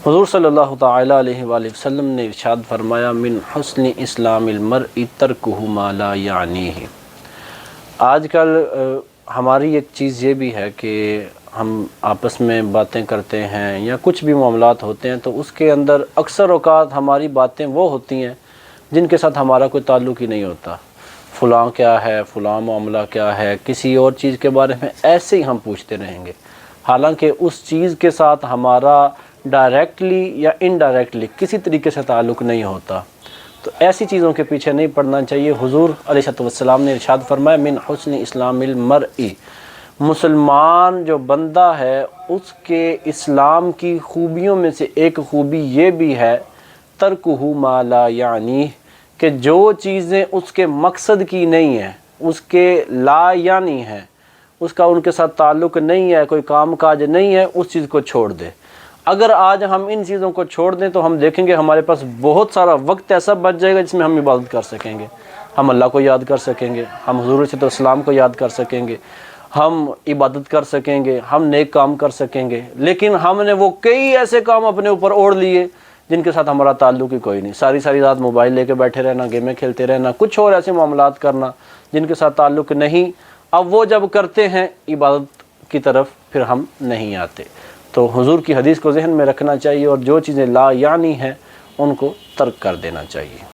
حضور صلی اللہ تعالیٰ علیہ وآلہ وسلم نے ارشاد فرمایا من حسن اسلام المرء ترکہ ما لا یعنیہ۔ آج کل ہماری ایک چیز یہ بھی ہے کہ ہم آپس میں باتیں کرتے ہیں یا کچھ بھی معاملات ہوتے ہیں تو اس کے اندر اکثر اوقات ہماری باتیں وہ ہوتی ہیں جن کے ساتھ ہمارا کوئی تعلق ہی نہیں ہوتا۔ فلاں کیا ہے، فلاں معاملہ کیا ہے، کسی اور چیز کے بارے میں ایسے ہی ہم پوچھتے رہیں گے، حالانکہ اس چیز کے ساتھ ہمارا ڈائریکٹلی یا انڈائریکٹلی کسی طریقے سے تعلق نہیں ہوتا۔ تو ایسی چیزوں کے پیچھے نہیں پڑنا چاہیے۔ حضور علیہ السلام نے ارشاد فرمایا من حسن اسلام المرء، مسلمان جو بندہ ہے اس کے اسلام کی خوبیوں میں سے ایک خوبی یہ بھی ہے ترکہ ما لا یعنیہ، کہ جو چیزیں اس کے مقصد کی نہیں ہیں، اس کے لا یعنی ہیں، اس کا ان کے ساتھ تعلق نہیں ہے، کوئی کام کاج نہیں ہے، اس چیز کو چھوڑ دے۔ اگر آج ہم ان چیزوں کو چھوڑ دیں تو ہم دیکھیں گے ہمارے پاس بہت سارا وقت ایسا بچ جائے گا جس میں ہم عبادت کر سکیں گے، ہم اللہ کو یاد کر سکیں گے، ہم حضور علیہ السلام کو یاد کر سکیں گے، ہم عبادت کر سکیں گے، ہم نیک کام کر سکیں گے، لیکن ہم نے وہ کئی ایسے کام اپنے اوپر اوڑھ لیے جن کے ساتھ ہمارا تعلق ہی کوئی نہیں۔ ساری رات موبائل لے کے بیٹھے رہنا، گیمیں کھیلتے رہنا، کچھ اور ایسے معاملات کرنا جن کے ساتھ تعلق نہیں۔ اب وہ جب کرتے ہیں عبادت کی طرف پھر ہم نہیں آتے۔ تو حضور کی حدیث کو ذہن میں رکھنا چاہیے اور جو چیزیں لا یعنی ہیں ان کو ترک کر دینا چاہیے۔